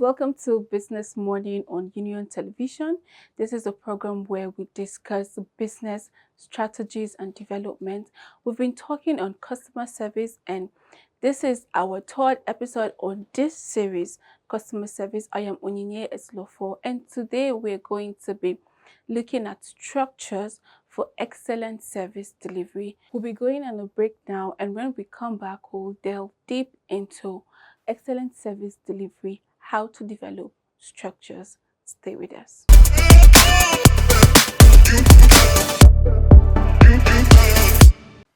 Welcome to Business Morning on Union Television. This is a program where we discuss business strategies and development. We've been talking on customer service, and this is our third episode on this series, Customer Service. I am Onyinye Eslofo, and today we're going to be looking at structures for excellent service delivery. We'll be going on a breakdown, and when we come back, we'll delve deep into excellent service delivery, how to develop structures. Stay with us.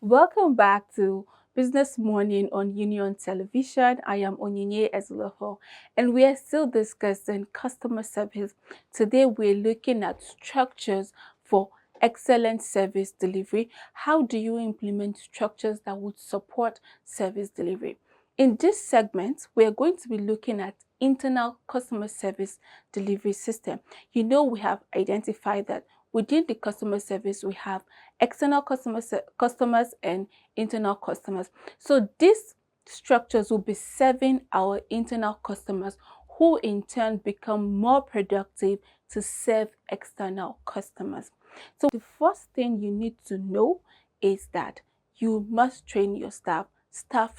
Welcome back to Business Morning on Union Television. I am Onyinye Ezuloho, and we are still discussing customer service. Today we're looking at structures for excellent service delivery. How do you implement structures that would support service delivery? In this segment, we are going to be looking at internal customer service delivery system. You know, we have identified that within the customer service, we have external customers and internal customers. So these structures will be serving our internal customers, who in turn become more productive to serve external customers. So the first thing you need to know is that you must train your staff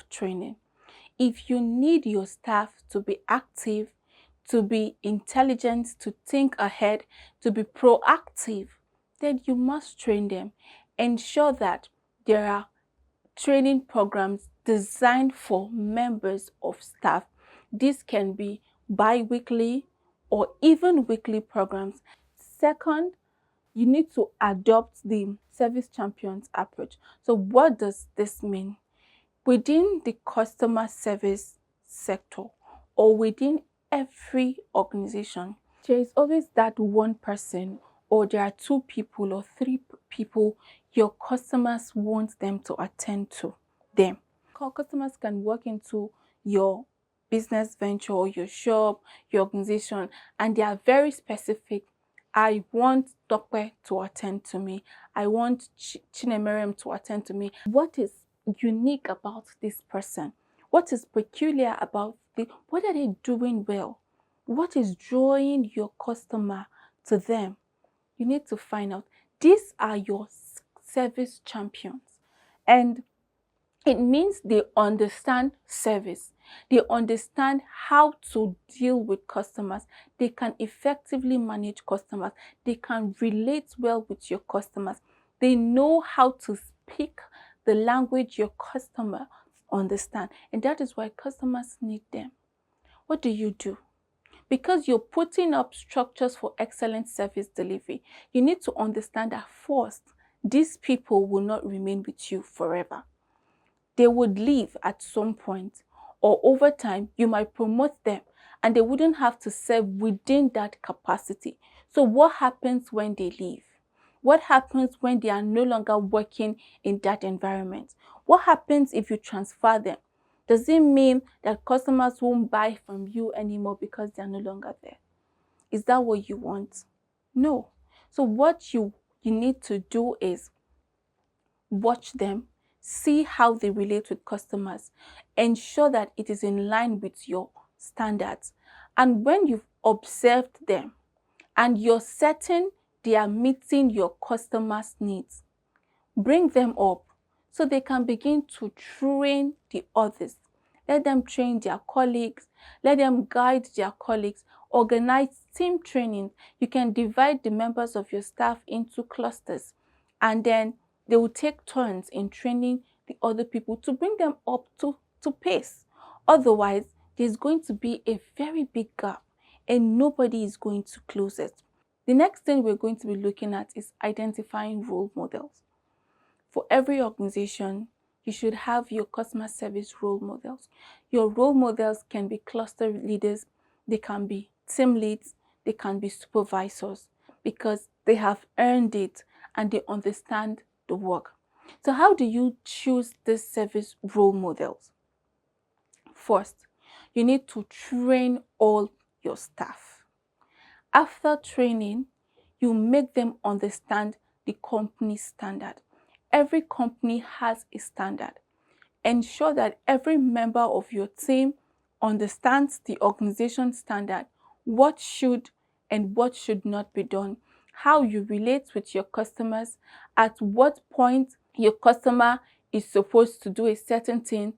training. If you need your staff to be active, to be intelligent, to think ahead, to be proactive, then you must train them. Ensure that there are training programs designed for members of staff. This can be bi-weekly or even weekly programs. Second, you need to adopt the service champions approach. So what does this mean? Within the customer service sector or within every organization, there is always that one person, or there are two people or three people your customers want them to attend to them. Customers can walk into your business venture or your shop, your organization, and they are very specific. I want Dokwe to attend to me. I want Chinemerem to attend to me. What is unique about this person? What is peculiar about what are they doing well? What is drawing your customer to them? You need to find out. These are your service champions, and it means they understand service. They understand how to deal with customers. They can effectively manage customers. They can relate well with your customers. They know how to speak the language your customer understand. And that is why customers need them. What do you do? Because you're putting up structures for excellent service delivery, you need to understand that first, these people will not remain with you forever. They would leave at some point, or over time, you might promote them and they wouldn't have to serve within that capacity. So what happens when they leave? What happens when they are no longer working in that environment? What happens if you transfer them? Does it mean that customers won't buy from you anymore because they are no longer there? Is that what you want? No. So what you need to do is watch them, see how they relate with customers, ensure that it is in line with your standards. And when you've observed them and you're certain they are meeting your customers' needs, bring them up so they can begin to train the others. Let them train their colleagues. Let them guide their colleagues. Organize team training. You can divide the members of your staff into clusters, and then they will take turns in training the other people to bring them up to pace. Otherwise, there's going to be a very big gap and nobody is going to close it. The next thing we're going to be looking at is identifying role models. For every organization, you should have your customer service role models. Your role models can be cluster leaders, they can be team leads, they can be supervisors, because they have earned it and they understand the work. So how do you choose these service role models? First, you need to train all your staff. After training, you make them understand the company standard. Every company has a standard. Ensure that every member of your team understands the organization standard, what should and what should not be done, how you relate with your customers, at what point your customer is supposed to do a certain thing,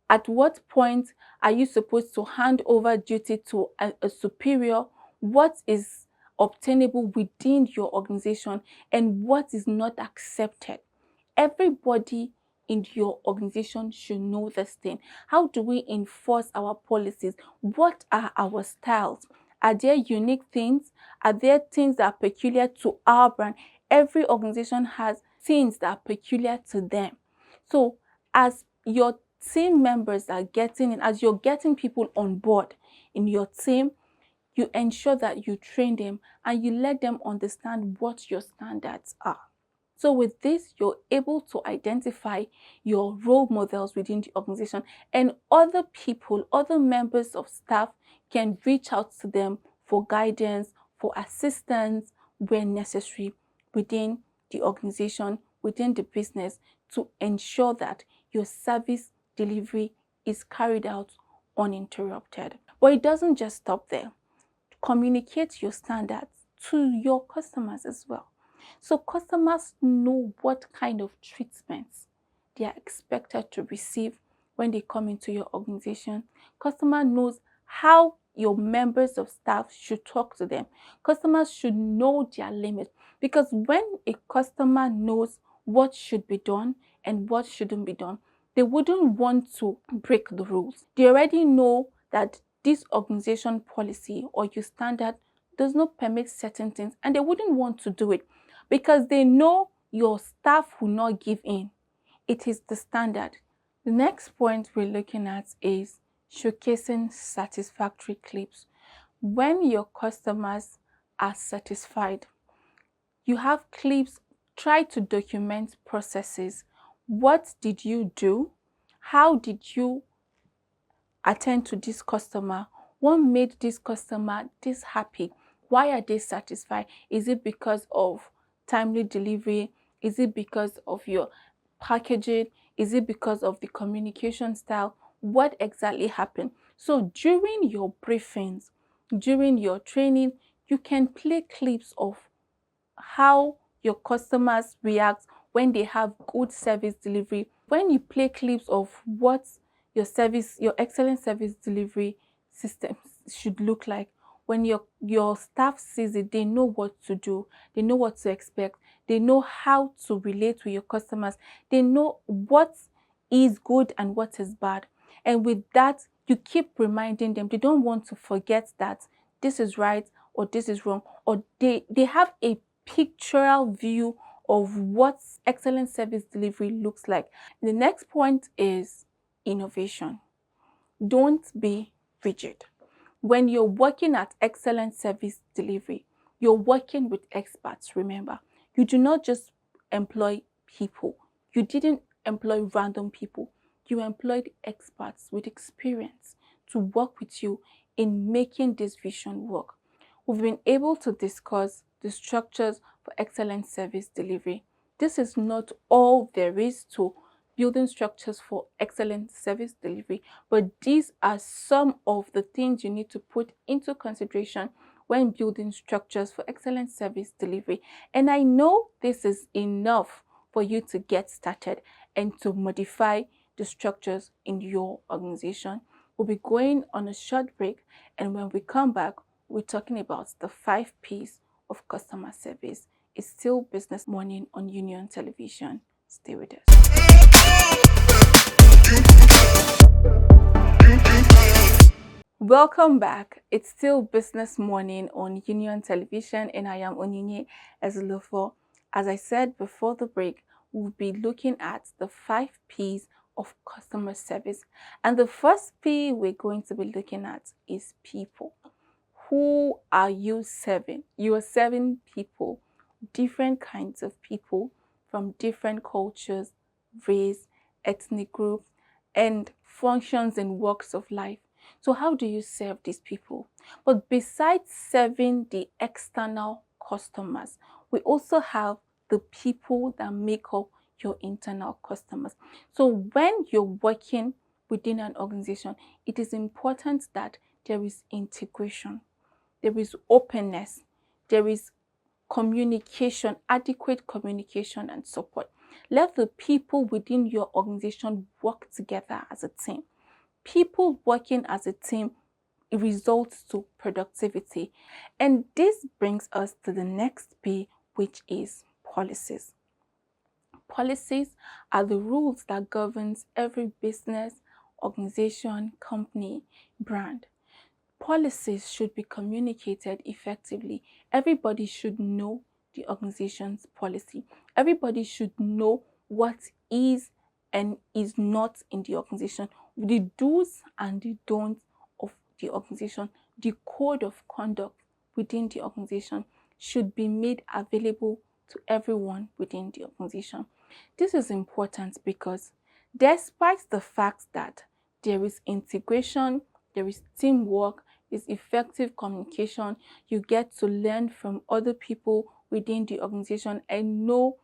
at what point are you supposed to hand over duty to a superior, what is obtainable within your organization, and what is not accepted. Everybody in your organization should know this thing. How do we enforce our policies? What are our styles? Are there unique things? Are there things that are peculiar to our brand? Every organization has things that are peculiar to them. So as your team members are getting in, as you're getting people on board in your team, you ensure that you train them and you let them understand what your standards are. So with this, you're able to identify your role models within the organization, and other people, other members of staff can reach out to them for guidance, for assistance when necessary within the organization, within the business, to ensure that your service delivery is carried out uninterrupted. But it doesn't just stop there. Communicate your standards to your customers as well. So customers know what kind of treatments they are expected to receive when they come into your organization. Customer knows how your members of staff should talk to them. Customers should know their limits, because when a customer knows what should be done and what shouldn't be done, they wouldn't want to break the rules. They already know that this organization policy or your standard does not permit certain things, and they wouldn't want to do it because they know your staff will not give in. It is the standard. The next point we're looking at is showcasing satisfactory clips. When your customers are satisfied, you have clips. Try to document processes. What did you do? How did you attend to this customer? What made this customer this happy? Why are they satisfied? Is it because of timely delivery? Is it because of your packaging? Is it because of the communication style? What exactly happened? So during your briefings, during your training, you can play clips of how your customers react when they have good service delivery. When you play clips of what your excellent service delivery system should look like, when your staff sees it, they know what to do, they know what to expect, they know how to relate with your customers, they know what is good and what is bad. And with that, you keep reminding them. They don't want to forget that this is right or this is wrong, or they have a pictorial view of what excellent service delivery looks like. The next point is innovation. Don't be rigid. When you're working at excellent service delivery, you're working with experts, remember. You do not just employ people. You didn't employ random people. You employed experts with experience to work with you in making this vision work. We've been able to discuss the structures for excellent service delivery. This is not all there is to building structures for excellent service delivery, but these are some of the things you need to put into consideration when building structures for excellent service delivery. And I know this is enough for you to get started and to modify the structures in your organization. We'll be going on a short break, and when we come back, we're talking about the 5 P's of customer service. It's still Business Morning on Union Television. Stay with us. Welcome back. It's still Business Morning on Union Television, and I am Onyinye Ezulofo. As I said before the break, we'll be looking at the 5 P's of customer service. And the first P we're going to be looking at is people. Who are you serving? You are serving people, different kinds of people from different cultures, race, ethnic groups, and functions and walks of life. So how do you serve these people? But besides serving the external customers, we also have the people that make up your internal customers. So when you're working within an organization, it is important that there is integration, there is openness, there is communication, adequate communication and support. Let the people within your organization work together as a team. People working as a team results to productivity. And this brings us to the next P, which is policies. Policies are the rules that governs every business, organization, company, brand. Policies should be communicated effectively. Everybody should know the organization's policy. Everybody should know what is and is not in the organization, the do's and the don'ts of the organization. The code of conduct within the organization should be made available to everyone within the organization. This is important because despite the fact that there is integration, there is teamwork, is effective communication, you get to learn from other people within the organization and know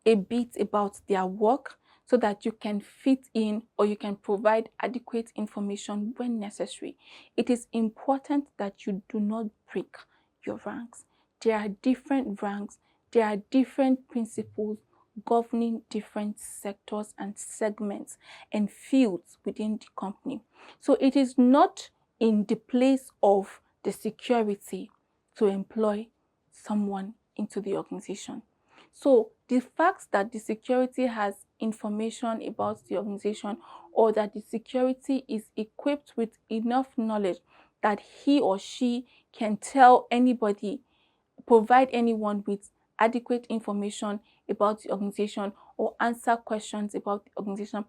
a bit about their work so that you can fit in or you can provide adequate information when necessary. It is important that you do not break your ranks. There are different ranks, there are different principles governing different sectors and segments and fields within the company. So it is not in the place of the security to employ someone into the organization. So the fact that the security has information about the organization or that the security is equipped with enough knowledge that he or she can tell anybody, provide anyone with adequate information about the organization or answer questions about the organization,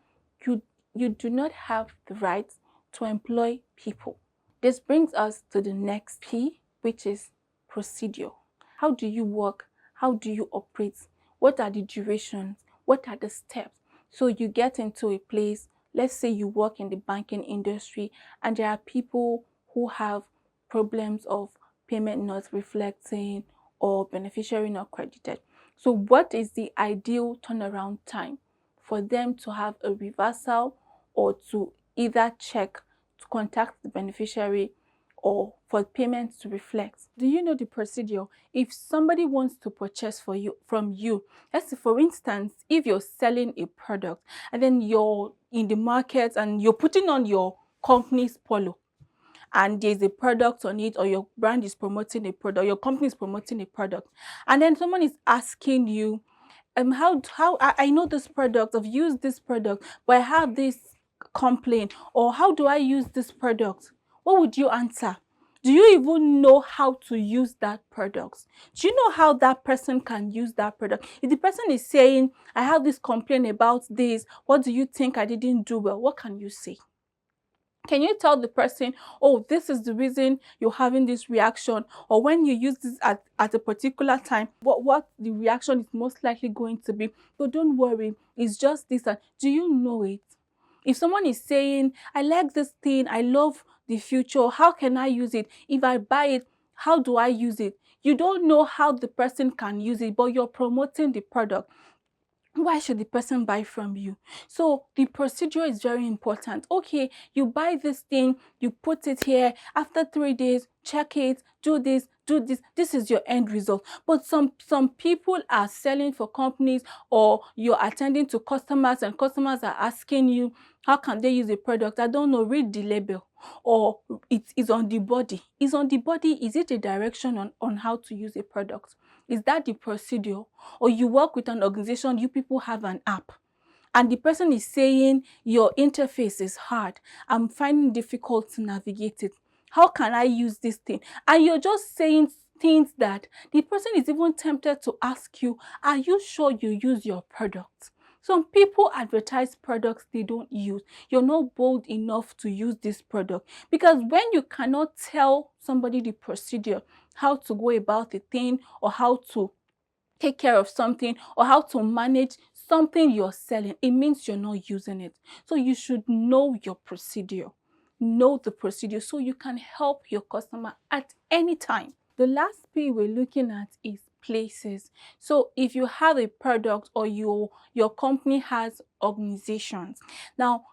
you do not have the right to employ people. This brings us to the next P, which is procedure. How do you work? How do you operate? What are the durations? What are the steps? So you get into a place, let's say you work in the banking industry and there are people who have problems of payment not reflecting or beneficiary not credited. So what is the ideal turnaround time for them to have a reversal or to either check, to contact the beneficiary or for payments to reflect? Do you know the procedure? If somebody wants to purchase from you, let's say for instance, if you're selling a product and then you're in the market and you're putting on your company's polo and there's a product on it or your brand is promoting a product, your company is promoting a product, and then someone is asking you, how I know this product, I've used this product, but I have this complaint, or how do I use this product? What would you answer? Do you even know how to use that product? Do you know how that person can use that product? If the person is saying, I have this complaint about this, what do you think I didn't do well? What can you say? Can you tell the person, oh, this is the reason you're having this reaction, or when you use this at a particular time, what the reaction is most likely going to be? So don't worry, it's just this. And do you know it? If someone is saying, I like this thing, I love the future, how can I use it? If I buy it, how do I use it? You don't know how the person can use it, but you're promoting the product. Why should the person buy from you? So the procedure is very important. Okay, you buy this thing, you put it here, after 3 days, check it, do this, do this. This is your end result. But some people are selling for companies, or you're attending to customers and customers are asking you, how can they use a product? I don't know, read the label. Or it is on the body. Is on the body, is it a direction on how to use a product? Is that the procedure? Or you work with an organization, you people have an app, and the person is saying your interface is hard, I'm finding it difficult to navigate it, how can I use this thing? And you're just saying things that the person is even tempted to ask you, are you sure you use your product? Some people advertise products they don't use. You're not bold enough to use this product, because when you cannot tell somebody the procedure, how to go about the thing, or how to take care of something, or how to manage something you're selling, it means you're not using it. So you should know your procedure. Know the procedure so you can help your customer at any time. The last P we're looking at is places. So if you have a product or your company has organizations. Now,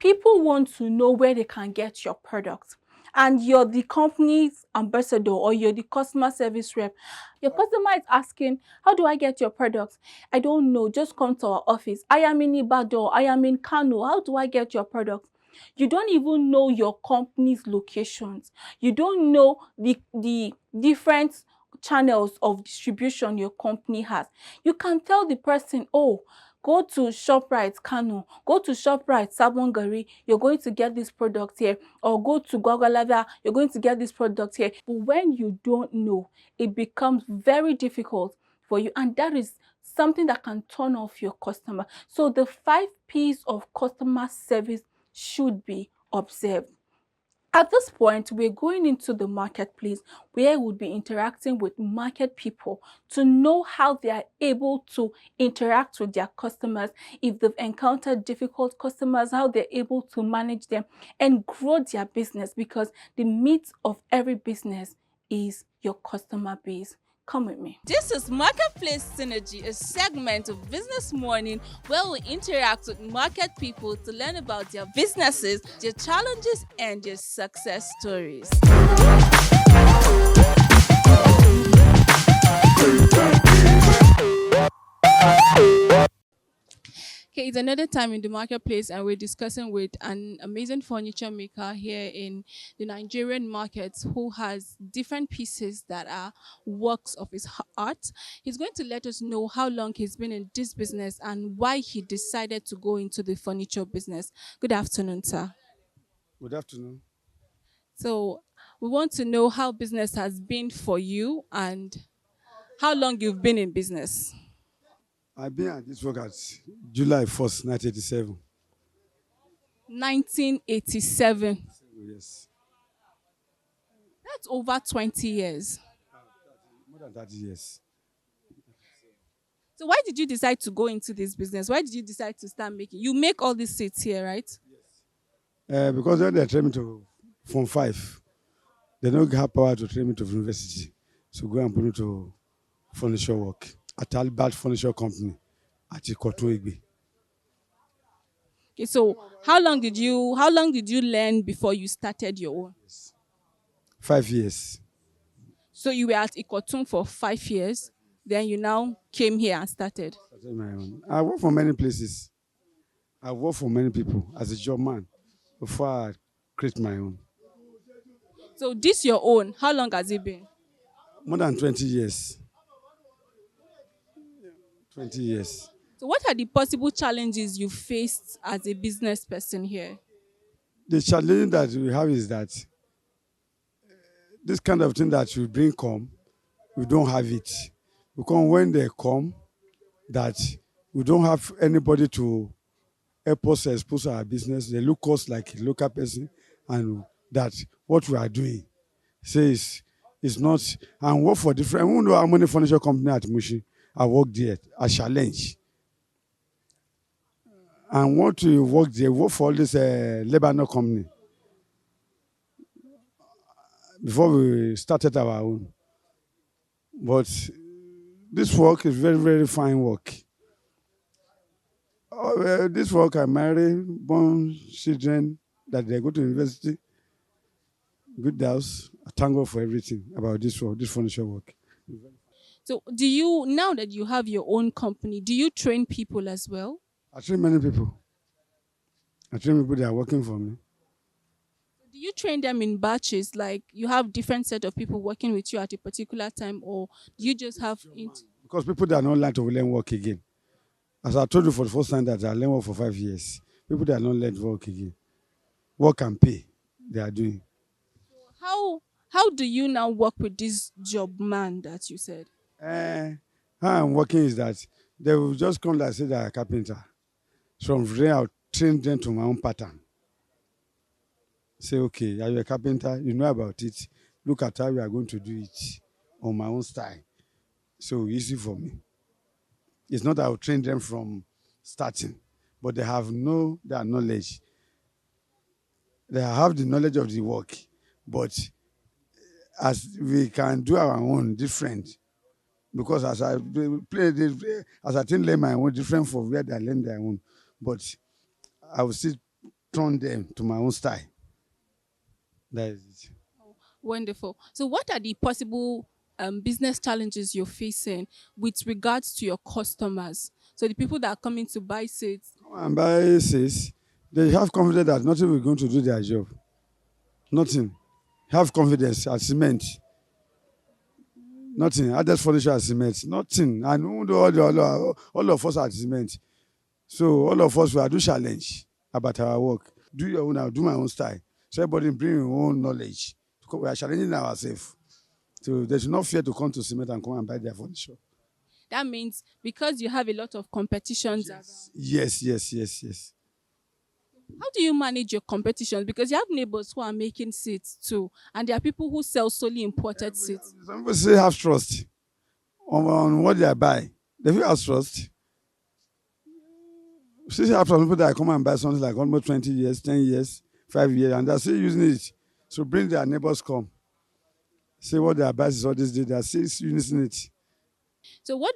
People want to know where they can get your product, and you're the company's ambassador or you're the customer service rep. Your customer is asking, how do I get your product? I don't know, just come to our office. I am in Ibadan, I am in Kano, how do I get your product? You don't even know your company's locations. You don't know the different channels of distribution your company has. You can tell the person, oh, go to ShopRite Kano, go to ShopRite Sabongari, you're going to get this product here, or go to Gwagwalada, you're going to get this product here. But when you don't know, it becomes very difficult for you, and that is something that can turn off your customer. So the 5 P's of customer service should be observed. At this point, we're going into the marketplace where we'll be interacting with market people to know how they are able to interact with their customers, if they've encountered difficult customers, how they're able to manage them and grow their business, because the meat of every business is your customer base. Come with me. This is Marketplace Synergy, a segment of Business Morning where we interact with market people to learn about their businesses, their challenges, and their success stories. Okay, it's another time in the marketplace, and we're discussing with an amazing furniture maker here in the Nigerian markets who has different pieces that are works of his art. He's going to let us know how long he's been in this business and why he decided to go into the furniture business. Good afternoon, sir. Good afternoon. So, we want to know how business has been for you and how long you've been in business. I've been at this work at July 1st, 1987. 1987. Yes. That's over 20 years. More than 30 years. So why did you decide to go into this business? Why did you decide to start making? You make all these seats here, right? Because when they train me to Form 5, they don't have power to train me to university. So go and put me to furniture work at Albert Furniture Company at Ikoto. Okay, so how long did you learn before you started your own? 5 years. So you were at Ikotun for 5 years, then you now came here and started. Started my own. I work for many places. I work for many people as a job man before I create my own. So this your own. How long has it been? More than 20 years. 20 years. So what are the possible challenges you faced as a business person here? The challenge that we have is that this kind of thing that you bring come, we don't have it. Because when they come, that we don't have anybody to help us expose our business. They look us like a local person, and that what we are doing says is not, and work for different. We know how many furniture company at Mushi. I work there. I challenge. And what we work there, work for all this Lebanon company before we started our own. But this work is very, very fine work. This work, I marry, born children that they go to university, good house. I thank God for everything about this work, this furniture work. So now that you have your own company, do you train people as well? I train many people. I train people that are working for me. Do you train them in batches? Like you have different set of people working with you at a particular time, or do you just have Because people that are not learn to learn work again. As I told you for the first time that I learned work for 5 years, people that are not learn work again, work and pay, they are doing. how do you now work with this job man that you said? How I'm working is that they will just come like say they are a carpenter. So from there, I'll train them to my own pattern. Say, okay, are you a carpenter? You know about it. Look at how we are going to do it on my own style. So easy for me. It's not that I'll train them from starting, but they have their knowledge. They have the knowledge of the work, but as we can do our own different, because as I play this, as I think learn my own different from where they learn their own, but I will still turn them to my own style. That is it. Wonderful. So, what are the possible business challenges you're facing with regards to your customers? So, the people that are coming to buy seeds. And by says they have confidence that nothing will going to do their job. Nothing. Have confidence at cement. Nothing. Added furniture at cement. Nothing. And all of us are at cement. So all of us will do challenge about our work. Do your own, I'll do my own style. So everybody bring your own knowledge. We are challenging ourselves. So they should not fear to come to cement and come and buy their furniture. That means because you have a lot of competitions. Yes. How do you manage your competitions? Because you have neighbors who are making seeds too, and there are people who sell solely imported seeds. Some people say have trust on what they buy. They feel have trust. See, have some people that come and buy something like almost 20 years, 10 years, 5 years, and they're still using it. So bring their neighbors come. See what their buys is all this day. They're still using it. So what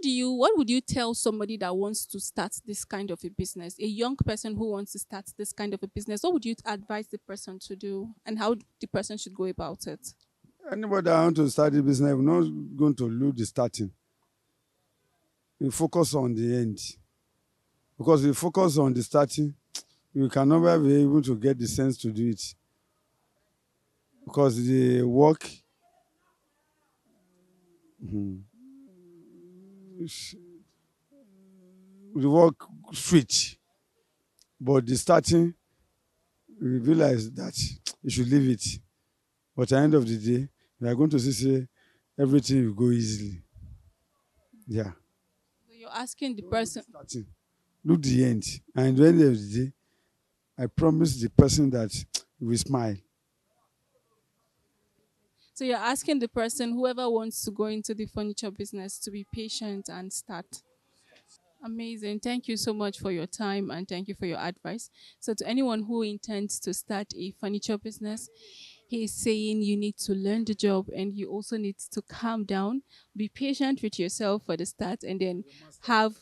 would you tell somebody that wants to start this kind of a business? A young person who wants to start this kind of a business, what would you advise the person to do and how the person should go about it? Anybody that want to start a business, we're not going to lose the starting. We focus on the end. Because if you focus on the starting, you can never be able to get the sense to do it. Because the work, the work switch, but the starting, we realize that you should leave it. But at the end of the day, we are going to see say everything will go easily. Yeah. So you're asking the person. Starting. Look the end. And at the end of the day, I promise the person that he will smile. So you're asking the person, whoever wants to go into the furniture business, to be patient and start. Amazing. Thank you so much for your time and thank you for your advice. So, to anyone who intends to start a furniture business, he is saying you need to learn the job and you also need to calm down, be patient with yourself for the start, and then have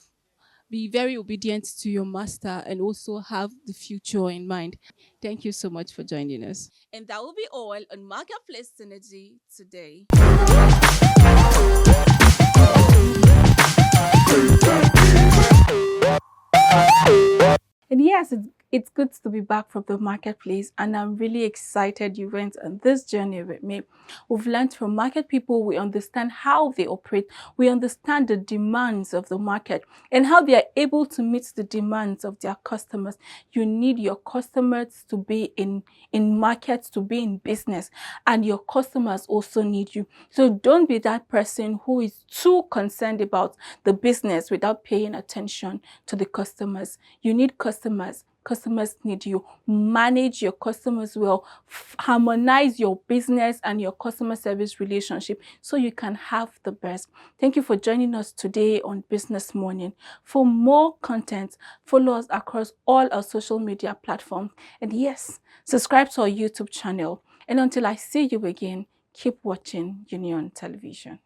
be very obedient to your master and also have the future in mind. Thank you so much for joining us. And that will be all on Marketplace Synergy today. And yes, it's good to be back from the marketplace, and I'm really excited you went on this journey with me. We've learned from market people, we understand how they operate, we understand the demands of the market and how they are able to meet the demands of their customers. You need your customers to be in markets, to be in business, and your customers also need you. So don't be that person who is too concerned about the business without paying attention to the customers. You need customers. Customers need you. Manage your customers well. Harmonize your business and your customer service relationship so you can have the best. Thank you for joining us today on Business Morning. For more content, follow us across all our social media platforms. And yes, subscribe to our YouTube channel. And until I see you again, keep watching Union Television.